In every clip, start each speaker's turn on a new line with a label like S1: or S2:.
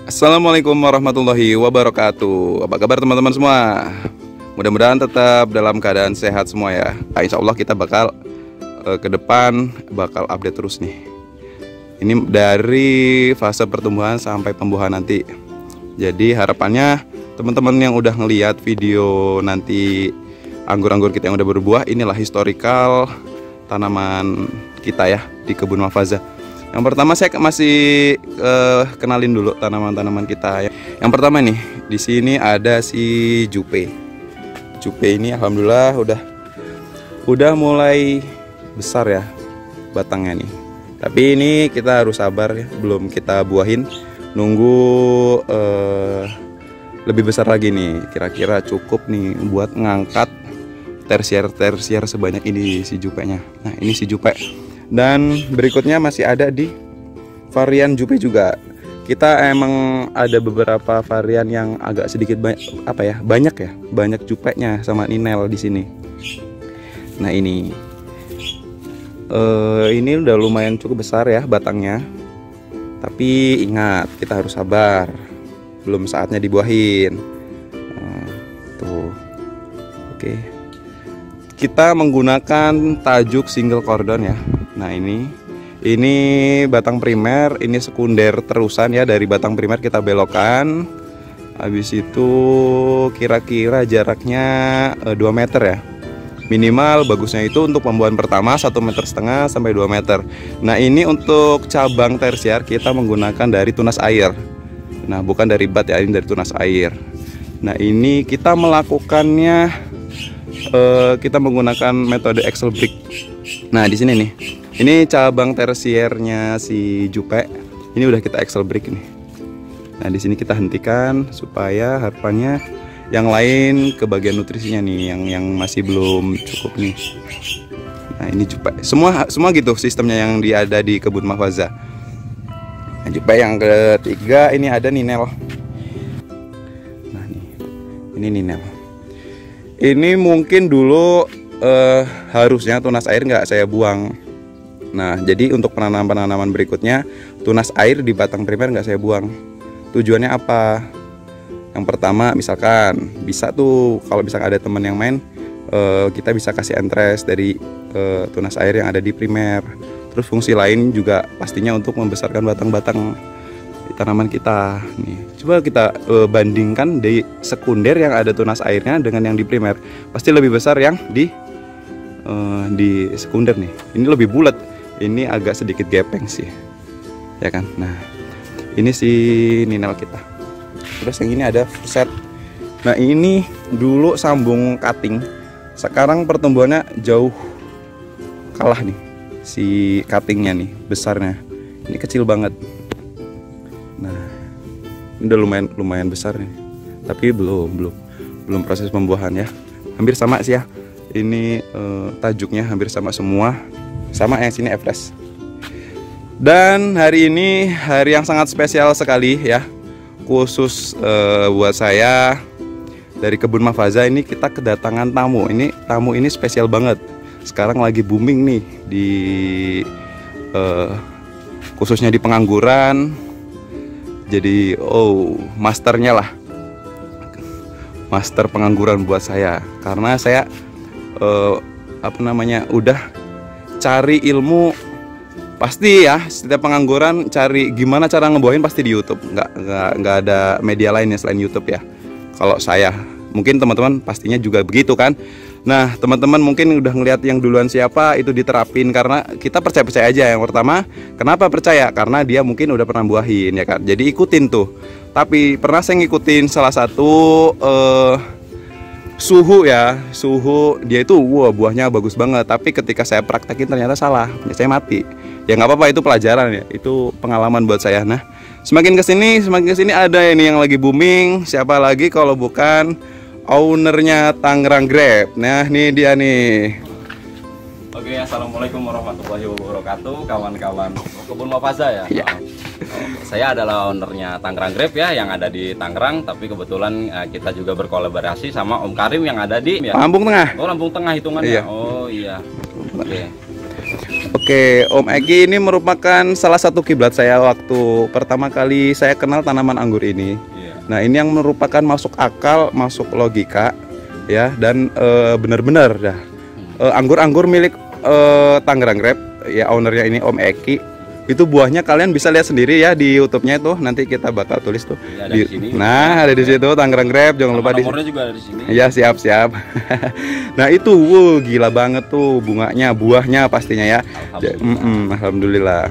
S1: Assalamualaikum warahmatullahi wabarakatuh. Apa kabar teman-teman semua? Mudah-mudahan tetap dalam keadaan sehat semua ya. Insya Allah kita bakal ke depan bakal update terus nih. Ini dari fase pertumbuhan sampai pembuahan nanti. Jadi harapannya teman-teman yang udah ngeliat video nanti anggur-anggur kita yang udah berbuah, inilah historical tanaman kita ya di kebun Mahfazah. Yang pertama saya masih kenalin dulu tanaman-tanaman kita. Yang pertama nih, di sini ada si Jupe. Jupe ini alhamdulillah udah mulai besar ya batangnya nih. Tapi ini kita harus sabar ya, belum kita buahin. Nunggu lebih besar lagi nih. Kira-kira cukup nih buat ngangkat tersier sebanyak ini si Jupe-nya. Nah, ini si Jupe. Dan berikutnya masih ada di varian Jupe juga. Kita emang ada beberapa varian yang agak sedikit banyak Jupe-nya sama Ninel di sini. Nah ini udah lumayan cukup besar ya batangnya. Tapi ingat kita harus sabar, belum saatnya dibuahin. Tuh, oke. Kita menggunakan tajuk single cordon ya. Nah ini batang primer, ini sekunder terusan ya, dari batang primer kita belokkan. Habis itu kira-kira jaraknya 2 meter ya. Minimal bagusnya itu untuk pembuahan pertama 1,5 meter sampai 2 meter. Nah ini untuk cabang tersier kita menggunakan dari tunas air. Nah bukan dari bat ya, ini dari tunas air. Nah ini kita melakukannya kita menggunakan metode Excel brick. Nah di sini nih, ini cabang tersiernya si Jupe. Ini udah kita Excel brick nih. Nah di sini kita hentikan supaya harapannya yang lain ke bagian nutrisinya nih, yang masih belum cukup nih. Nah ini Jupe. Semua gitu sistemnya yang ada di kebun Mahfazah. Nah Jupe yang ketiga ini ada Ninel. Nah ini Ninel. Ini mungkin dulu harusnya tunas air nggak saya buang. Nah jadi untuk penanaman berikutnya tunas air di batang primer nggak saya buang. Tujuannya apa? Yang pertama misalkan bisa tuh kalau misalkan ada teman yang main, kita bisa kasih entres dari tunas air yang ada di primer. Terus fungsi lain juga pastinya untuk membesarkan batang-batang di tanaman kita nih. Coba kita bandingkan di sekunder yang ada tunas airnya dengan yang di primer, pasti lebih besar yang di sekunder nih. Ini lebih bulat, ini agak sedikit gepeng sih ya kan. Nah ini si Ninel kita. Terus yang ini ada set. Nah ini dulu sambung cutting, sekarang pertumbuhannya jauh kalah nih si cuttingnya nih, besarnya ini kecil banget. Nah ini udah lumayan besar nih, tapi belum proses pembuahan ya. Hampir sama sih ya, ini tajuknya hampir sama semua, sama yang sini Everest. Dan hari ini hari yang sangat spesial sekali ya, khusus buat saya dari kebun Mahfazah. Ini kita kedatangan tamu. Tamu ini spesial banget, sekarang lagi booming nih di khususnya di pengangguran. Jadi masternya lah, master pengangguran buat saya, karena saya udah cari ilmu. Pasti ya setiap pengangguran cari gimana cara ngebuahin pasti di YouTube, nggak ada media lainnya selain YouTube ya. Kalau saya, mungkin teman-teman pastinya juga begitu kan. Nah teman-teman mungkin udah ngeliat yang duluan siapa, itu diterapin karena kita percaya aja. Yang pertama, kenapa percaya? Karena dia mungkin udah pernah buahin ya kan. Jadi ikutin tuh. Tapi pernah saya ngikutin salah satu suhu dia itu buahnya bagus banget. Tapi ketika saya praktekin ternyata salah, saya mati. Ya nggak apa-apa, itu pelajaran ya, itu pengalaman buat saya. Nah semakin kesini ada ini yang lagi booming. Siapa lagi kalau bukan ownernya Tangerang Grape. Nah ini dia nih,
S2: Oke, assalamualaikum warahmatullahi wabarakatuh, kawan-kawan kebun Mafaza ya.
S1: Iya.
S2: Saya adalah ownernya Tangerang Grape ya, yang ada di Tangerang. Tapi kebetulan kita juga berkolaborasi sama Om Karim yang ada di
S1: Lampung Tengah.
S2: Oh, Lampung Tengah hitungannya.
S1: Iya.
S2: Oh iya. Oke.
S1: Oke, Om Egi ini merupakan salah satu kiblat saya waktu pertama kali saya kenal tanaman anggur ini.
S2: Iya.
S1: Nah, ini yang merupakan masuk akal, masuk logika, ya, dan benar-benar dah. Anggur-anggur milik Tangerang Grape, ya ownernya ini Om Eki. Itu buahnya kalian bisa lihat sendiri ya di YouTube-nya itu. Nanti kita bakal tulis tuh.
S2: Ya, ada di sini.
S1: Nah, ada di situ Tangerang Grape, jangan lupa di.
S2: Nomornya juga ada di sini.
S1: Iya, siap. Nah, itu gila banget tuh bunganya, buahnya pastinya ya. Alhamdulillah.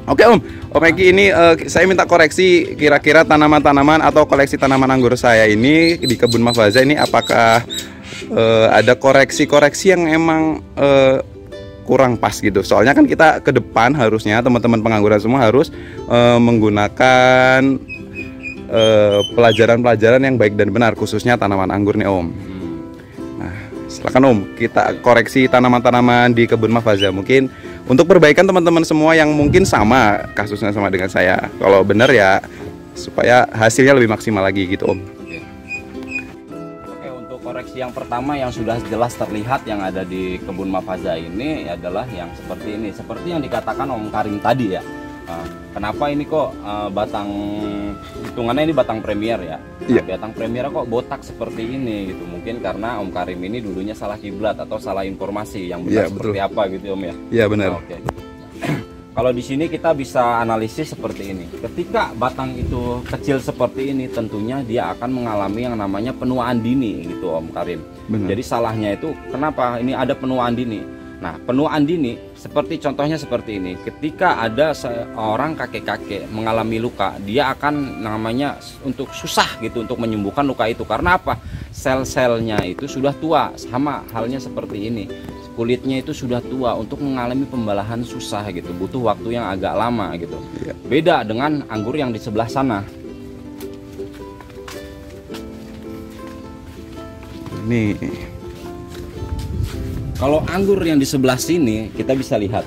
S1: Oke Om Eki ini saya minta koreksi kira-kira tanaman-tanaman atau koleksi tanaman anggur saya ini di kebun Mafaza ini apakah ada koreksi-koreksi yang emang kurang pas gitu. Soalnya kan kita ke depan harusnya teman-teman pengangguran semua harus menggunakan pelajaran-pelajaran yang baik dan benar, khususnya tanaman anggur nih Om. Nah, silakan Om, kita koreksi tanaman-tanaman di kebun Mafaza mungkin untuk perbaikan teman-teman semua yang mungkin sama kasusnya sama dengan saya. Kalau benar ya supaya hasilnya lebih maksimal lagi gitu Om.
S2: Oke, untuk koreksi yang pertama yang sudah jelas terlihat yang ada di kebun Mafaza ini adalah yang seperti ini. Seperti yang dikatakan Om Karim tadi ya. Kenapa ini kok batang, hitungannya ini batang premier ya?
S1: Iya.
S2: Batang premier kok botak seperti ini gitu. Mungkin karena Om Karim ini dulunya salah kiblat atau salah informasi yang benar seperti apa gitu Om ya?
S1: Iya benar.
S2: Oke. Kalau di sini kita bisa analisis seperti ini. Ketika batang itu kecil seperti ini, tentunya dia akan mengalami yang namanya penuaan dini gitu Om Karim.
S1: Benar.
S2: Jadi salahnya itu kenapa ini ada penuaan dini? Nah, penuaan dini seperti contohnya seperti ini. Ketika ada seorang kakek-kakek mengalami luka, dia akan namanya untuk susah gitu untuk menyembuhkan luka itu. Karena apa? Sel-selnya itu sudah tua. Sama halnya seperti ini. Kulitnya itu sudah tua, untuk mengalami pembalahan susah gitu. Butuh waktu yang agak lama gitu.
S1: Iya.
S2: Beda dengan anggur yang di sebelah sana.
S1: Nih.
S2: Kalau anggur yang di sebelah sini kita bisa lihat,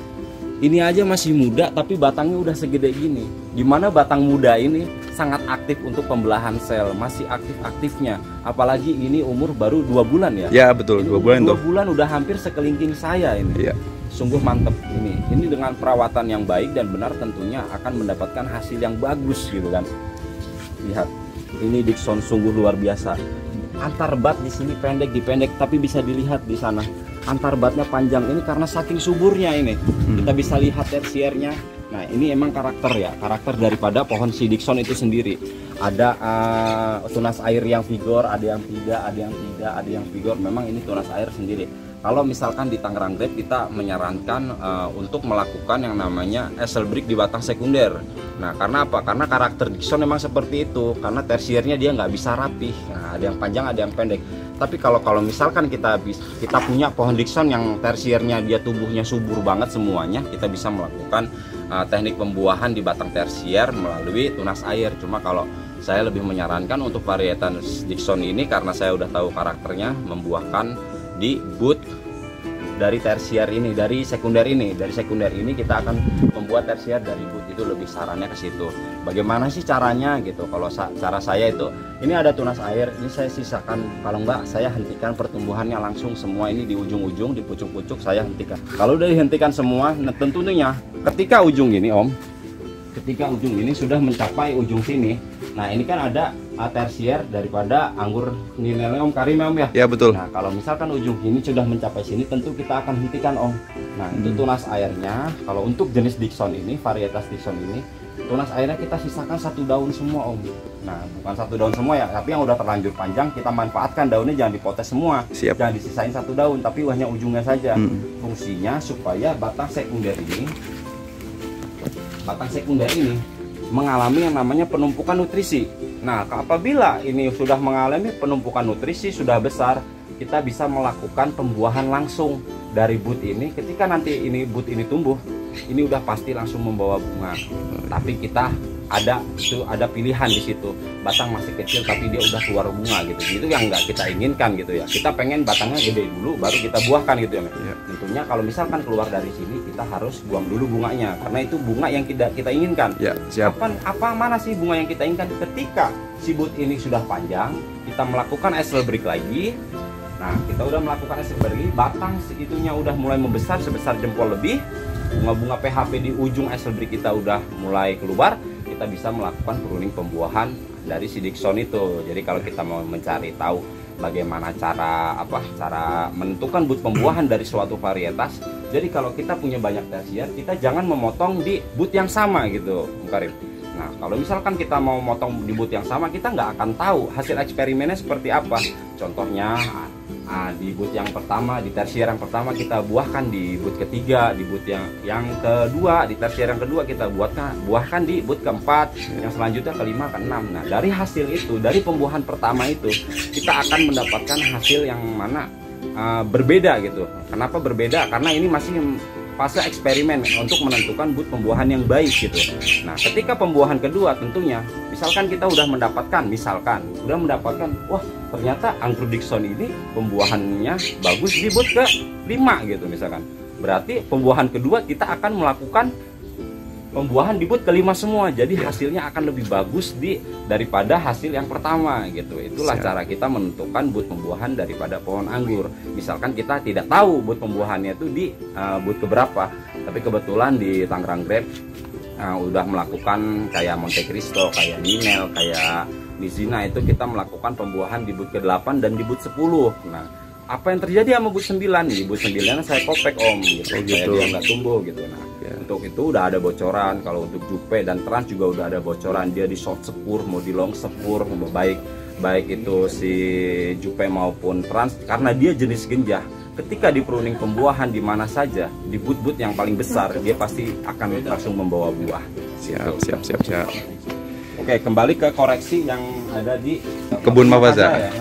S2: ini aja masih muda tapi batangnya udah segede gini. Dimana batang muda ini sangat aktif untuk pembelahan sel, masih aktif-aktifnya. Apalagi ini umur baru 2 bulan ya.
S1: Ya betul, 2 bulan tuh.
S2: 2 bulan udah hampir sekelingking saya ini.
S1: Iya.
S2: Sungguh mantep ini. Ini dengan perawatan yang baik dan benar tentunya akan mendapatkan hasil yang bagus gitu kan. Lihat, ini Dickson sungguh luar biasa. Antar bat di sini dipendek tapi bisa dilihat di sana antar batnya panjang ini karena saking suburnya ini. Kita bisa lihat tersiernya. Nah, ini emang karakter daripada pohon si Dickson itu sendiri. Ada tunas air yang vigor, ada yang tidak, ada yang vigor. Memang ini tunas air sendiri. Kalau misalkan di Tangerang Grape kita menyarankan untuk melakukan yang namanya esel break di batang sekunder. Nah, karena apa? Karena karakter Dickson memang seperti itu. Karena tersiernya dia nggak bisa rapih. Nah, ada yang panjang, ada yang pendek. Tapi kalau misalkan kita punya pohon Dickson yang tersiernya dia tubuhnya subur banget semuanya, kita bisa melakukan teknik pembuahan di batang tersier melalui tunas air. Cuma kalau saya lebih menyarankan untuk varietas Dickson ini karena saya udah tahu karakternya membuahkan di bud dari tersier ini, dari sekunder ini. Dari sekunder ini kita akan membuat tersier dari bud, itu lebih sarannya ke situ. Bagaimana sih caranya gitu? Kalau cara saya itu, ini ada tunas air, ini saya sisakan, kalau enggak saya hentikan pertumbuhannya langsung semua ini di ujung-ujung, di pucuk-pucuk saya hentikan. Kalau udah dihentikan semua, nah tentunya ketika ujung ini Om, ketika ujung ini sudah mencapai ujung sini, nah ini kan ada tersier daripada anggur nilainya Om Karim Om ya?
S1: Ya betul.
S2: Nah kalau misalkan ujung ini sudah mencapai sini, tentu kita akan hentikan Om. Nah itu tunas airnya. Kalau untuk jenis Dickson ini, varietas Dickson ini, tunas airnya kita sisakan 1 daun semua Om. Nah bukan 1 daun semua ya, tapi yang udah terlanjur panjang kita manfaatkan daunnya, jangan dipotes semua.
S1: Siap.
S2: Jangan disisain 1 daun, tapi hanya ujungnya saja. Fungsinya supaya batang sekunder ini mengalami yang namanya penumpukan nutrisi. Nah, apabila ini sudah mengalami penumpukan nutrisi sudah besar, kita bisa melakukan pembuahan langsung dari bud ini. Ketika nanti ini bud ini tumbuh, ini udah pasti langsung membawa bunga. Tapi kita ada pilihan di situ, batang masih kecil tapi dia udah keluar bunga gitu. Itu yang nggak kita inginkan gitu ya. Kita pengen batangnya gede dulu baru kita buahkan gitu ya. Tentunya kalau misalkan keluar dari sini kita harus buang dulu bunganya karena itu bunga yang kita inginkan.
S1: Ya, siap.
S2: Mana sih bunga yang kita inginkan? Ketika si bud ini sudah panjang, kita melakukan esel break lagi. Nah, kita udah melakukan esel break, batang itunya udah mulai membesar sebesar jempol lebih. Bunga-bunga PHP di ujung esel break kita udah mulai keluar. Kita bisa melakukan pruning pembuahan dari si Dickson itu. Jadi kalau kita mau mencari tahu bagaimana cara menentukan bud pembuahan dari suatu varietas. Jadi kalau kita punya banyak tersier, kita jangan memotong di bud yang sama gitu, Bung Karim. Nah, kalau misalkan kita mau motong di bud yang sama, kita nggak akan tahu hasil eksperimennya seperti apa. Contohnya, di bud yang pertama, di tersier yang pertama kita buahkan di bud ketiga, di bud yang kedua, di tersier yang kedua kita buahkan di bud keempat, yang selanjutnya kelima, keenam. Nah, dari hasil itu, dari pembuahan pertama itu, kita akan mendapatkan hasil yang mana berbeda gitu. Kenapa berbeda? Karena ini masih fase eksperimen untuk menentukan bud pembuahan yang baik gitu. Nah, ketika pembuahan kedua tentunya, misalkan kita udah mendapatkan, wah ternyata anggur Dickson ini pembuahannya bagus di bud ke-5 gitu misalkan. Berarti pembuahan kedua kita akan melakukan pembuahan di bud ke-5 semua. Jadi hasilnya akan lebih bagus daripada hasil yang pertama gitu. Itulah cara kita menentukan bud pembuahan daripada pohon anggur. Misalkan kita tidak tahu bud pembuahannya itu di bud keberapa, tapi kebetulan di Tangerang Grape udah melakukan kayak Monte Cristo, kayak Ninel, kayak Nizina, itu kita melakukan pembuahan di bud ke-8 dan di bud 10. Nah, apa yang terjadi sama bud 9? Di bud 9 saya kopek Om gitu. Kayak dia nggak tumbuh gitu. Nah, untuk itu udah ada bocoran. Kalau untuk Jupe dan Trans juga udah ada bocoran. Dia di short sepur, mau di long sepur, baik itu si Jupe maupun Trans, karena dia jenis genjah. Ketika di pruning pembuahan di mana saja, di bud-bud yang paling besar, dia pasti akan langsung membawa buah.
S1: Siap.
S2: Oke, kembali ke koreksi yang ada di
S1: Kebun Mafaza.
S2: Ya.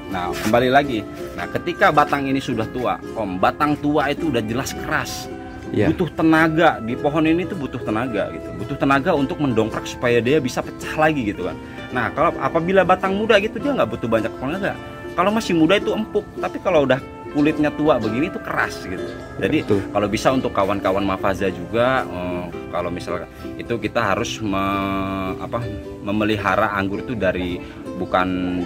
S2: Nah, kembali lagi. Nah, ketika batang ini sudah tua, Om, batang tua itu udah jelas keras. Butuh tenaga. Di pohon ini tuh butuh tenaga gitu. Butuh tenaga untuk mendongkrak supaya dia bisa pecah lagi gitu kan. Nah, kalau apabila batang muda gitu dia nggak butuh banyak tenaga. Kalau masih muda itu empuk, tapi kalau udah kulitnya tua begini itu keras gitu. Jadi kalau bisa untuk kawan-kawan Mafaza juga, kalau misalkan itu kita harus memelihara anggur itu dari bukan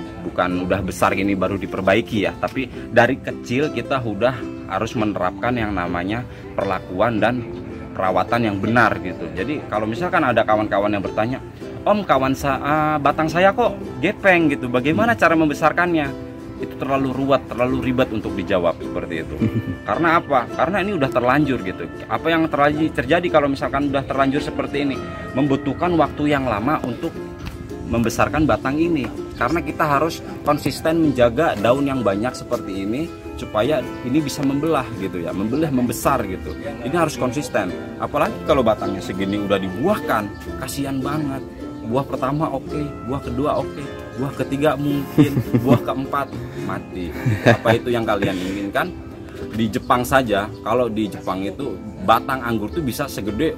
S2: udah besar gini baru diperbaiki ya, tapi dari kecil kita udah harus menerapkan yang namanya perlakuan dan perawatan yang benar gitu. Jadi kalau misalkan ada kawan-kawan yang bertanya, Om, batang saya kok gepeng gitu, bagaimana cara membesarkannya? Itu terlalu ruwet, terlalu ribet untuk dijawab seperti itu. Karena apa? Karena ini udah terlanjur gitu. Apa yang terjadi kalau misalkan udah terlanjur seperti ini? Membutuhkan waktu yang lama untuk membesarkan batang ini. Karena kita harus konsisten menjaga daun yang banyak seperti ini supaya ini bisa membelah gitu ya, membesar gitu. Ini harus konsisten. Apalagi kalau batangnya segini udah dibuahkan, kasihan banget. Buah pertama oke, buah kedua oke, buah ketiga mungkin, buah keempat mati. Apa itu yang kalian inginkan? Di Jepang saja, kalau di Jepang itu batang anggur tuh bisa segede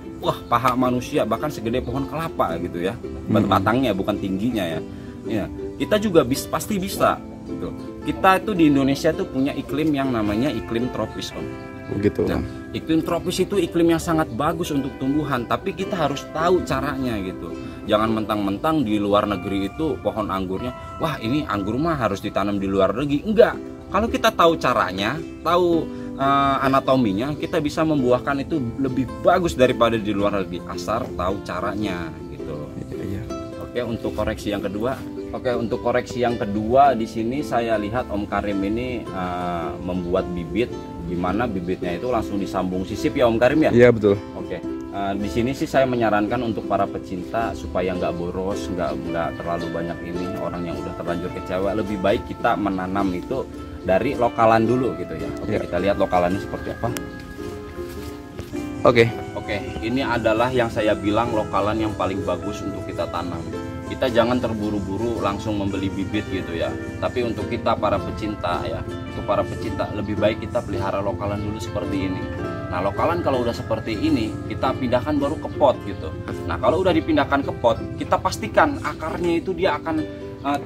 S2: paha manusia, bahkan segede pohon kelapa gitu ya. Batangnya bukan tingginya ya. Ya, kita juga pasti bisa gitu. Kita itu di Indonesia tuh punya iklim yang namanya iklim tropis, Om.
S1: Begitu.
S2: Nah, iklim tropis itu iklim yang sangat bagus untuk tumbuhan, tapi kita harus tahu caranya gitu. Jangan mentang-mentang di luar negeri itu pohon anggurnya, wah ini anggur mah harus ditanam di luar negeri. Enggak. Kalau kita tahu caranya, tahu anatominya, kita bisa membuahkan itu lebih bagus daripada di luar negeri. Asal tahu caranya gitu.
S1: Iya.
S2: Oke, untuk koreksi yang kedua. Di sini saya lihat Om Karim ini membuat bibit, di mana bibitnya itu langsung disambung sisip ya Om Karim ya?
S1: Iya betul.
S2: Oke. Di sini sih saya menyarankan untuk para pecinta supaya nggak boros, nggak terlalu banyak ini orang yang udah terlanjur kecewa, lebih baik kita menanam itu dari lokalan dulu gitu ya. Oke, kita lihat lokalannya seperti apa. Oke, ini adalah yang saya bilang lokalan yang paling bagus untuk kita tanam. Kita jangan terburu-buru langsung membeli bibit gitu ya. Tapi untuk kita para pecinta ya, lebih baik kita pelihara lokalan dulu seperti ini. Nah, lokalan kalau udah seperti ini, kita pindahkan baru ke pot gitu. Nah, kalau udah dipindahkan ke pot, kita pastikan akarnya itu dia akan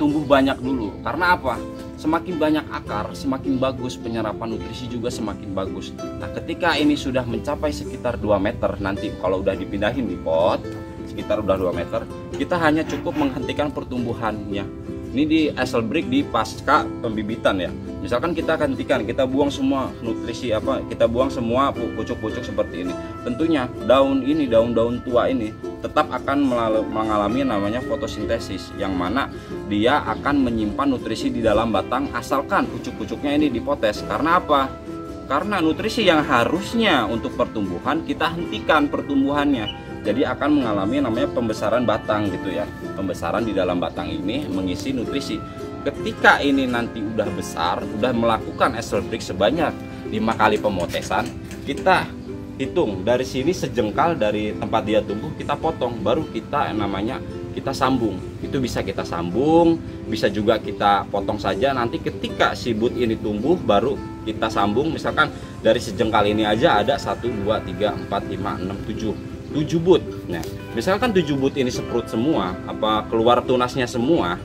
S2: tumbuh banyak dulu. Karena apa? Semakin banyak akar, semakin bagus penyerapan nutrisi juga semakin bagus. Nah, ketika ini sudah mencapai sekitar 2 meter, nanti kalau udah dipindahin di pot, sekitar udah 2 meter, kita hanya cukup menghentikan pertumbuhannya. Ini di Esselbrick di pasca pembibitan ya. Misalkan kita hentikan, kita buang semua nutrisi kita buang semua pucuk-pucuk seperti ini. Tentunya daun-daun tua ini tetap akan mengalami namanya fotosintesis, yang mana dia akan menyimpan nutrisi di dalam batang asalkan pucuk-pucuknya ini dipotes. Karena apa? Karena nutrisi yang harusnya untuk pertumbuhan kita hentikan pertumbuhannya. Jadi akan mengalami namanya pembesaran batang gitu ya. Pembesaran di dalam batang ini mengisi nutrisi. Ketika ini nanti udah besar, udah melakukan Esselbrick sebanyak 5 kali pemotesan, kita hitung dari sini sejengkal dari tempat dia tumbuh, kita potong, baru kita kita sambung. Itu bisa kita sambung, bisa juga kita potong saja. Nanti ketika si bud ini tumbuh baru kita sambung. Misalkan dari sejengkal ini aja ada 1, 2, 3, 4, 5, 6, 7 bud. Nah, misalkan 7 bud ini seprut semua, keluar tunasnya semua,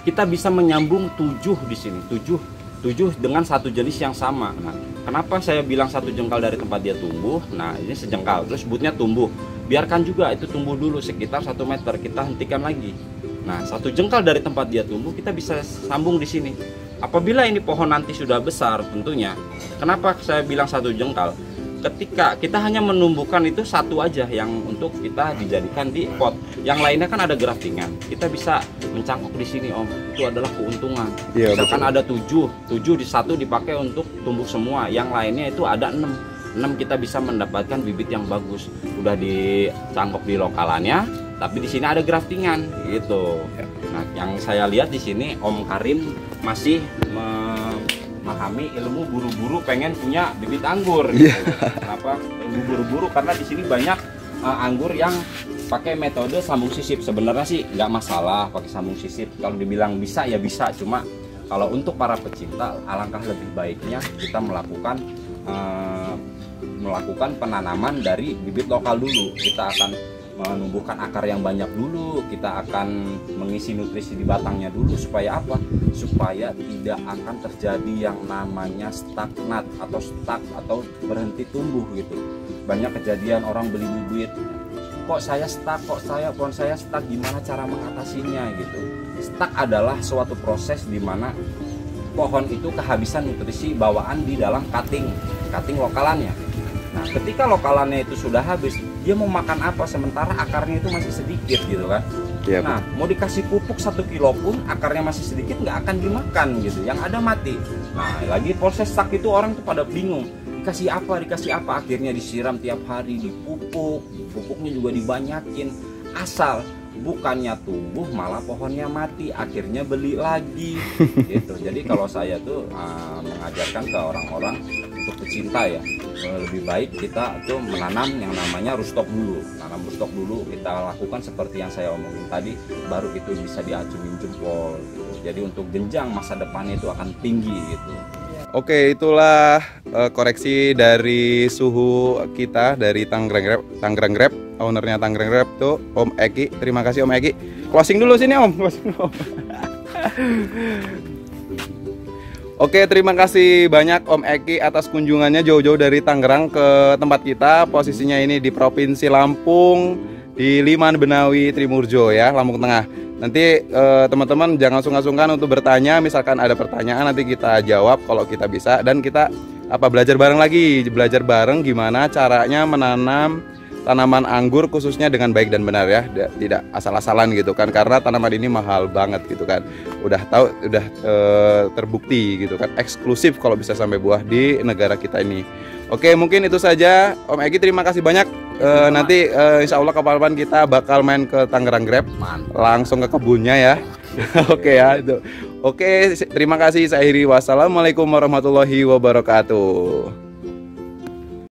S2: kita bisa menyambung 7 di sini. 7 dengan satu jenis yang sama. Nah, kenapa saya bilang 1 jengkal dari tempat dia tumbuh? Nah, ini sejengkal, terus budnya tumbuh. Biarkan juga itu tumbuh dulu sekitar 1 meter, kita hentikan lagi. Nah, 1 jengkal dari tempat dia tumbuh, kita bisa sambung di sini. Apabila ini pohon nanti sudah besar, tentunya, kenapa saya bilang 1 jengkal? Ketika kita hanya menumbuhkan itu 1 aja yang untuk kita dijadikan di pot, yang lainnya kan ada graftingan, kita bisa mencangkok di sini Om. Itu adalah keuntungan. Ya, misalkan betul. Ada 7 di 1 dipakai untuk tumbuh semua, yang lainnya itu ada 6 kita bisa mendapatkan bibit yang bagus. Udah dicangkok di lokalannya, tapi di sini ada graftingan gitu. Nah, yang saya lihat di sini Om Karim masih memahami ilmu buru-buru pengen punya bibit anggur gitu. Kenapa ilmu buru-buru? Karena di sini banyak anggur yang pakai metode sambung sisip. Sebenarnya sih nggak masalah pakai sambung sisip. Kalau dibilang bisa ya bisa, cuma kalau untuk para pecinta alangkah lebih baiknya kita melakukan penanaman dari bibit lokal dulu. Kita akan menumbuhkan akar yang banyak dulu, kita akan mengisi nutrisi di batangnya dulu. Supaya apa? Supaya tidak akan terjadi yang namanya stagnat atau stuck atau berhenti tumbuh gitu. Banyak kejadian orang beli bibit, kok saya stuck, pohon saya stuck, gimana cara mengatasinya gitu. Stuck adalah suatu proses di mana pohon itu kehabisan nutrisi bawaan di dalam cutting lokalannya. Nah, ketika lokalannya itu sudah habis, dia mau makan apa sementara akarnya itu masih sedikit gitu kan. Ya, nah, mau dikasih pupuk 1 kilo pun akarnya masih sedikit, nggak akan dimakan gitu, yang ada mati. Nah, lagi proses stuck itu orang tuh pada bingung, dikasih apa, akhirnya disiram tiap hari, pupuknya juga dibanyakin, asal bukannya tumbuh malah pohonnya mati, akhirnya beli lagi gitu. Jadi kalau saya tuh mengajarkan ke orang-orang untuk pecinta ya, lebih baik kita tuh menanam yang namanya rootstock dulu. Tanam rootstock dulu, kita lakukan seperti yang saya omongin tadi, baru itu bisa diacungin jempol gitu. Jadi untuk jenjang masa depannya itu akan tinggi gitu.
S1: Oke, itulah koreksi dari suhu kita dari Tangerang Grab, ownernya Tangerang Grab tuh Om Eki. Terima kasih Om Eki. Closing dulu sini Om. Oke, terima kasih banyak Om Eki atas kunjungannya jauh-jauh dari Tangerang ke tempat kita. Posisinya ini di Provinsi Lampung, di Liman Benawi Trimurjo ya, Lampung Tengah. Nanti teman-teman jangan sungkan-sungkan untuk bertanya, misalkan ada pertanyaan nanti kita jawab kalau kita bisa, dan kita belajar bareng gimana caranya menanam tanaman anggur khususnya dengan baik dan benar ya, tidak asal-asalan gitu kan, karena tanaman ini mahal banget gitu kan. Udah terbukti gitu kan, eksklusif kalau bisa sampai buah di negara kita ini. Oke, mungkin itu saja Om Eki, terima kasih banyak. Nanti insya Allah kapan-kapan kita bakal main ke Tangerang Grab, langsung ke kebunnya ya. Oke ya itu. Oke, terima kasih. Saya akhiri, wassalamualaikum warahmatullahi wabarakatuh.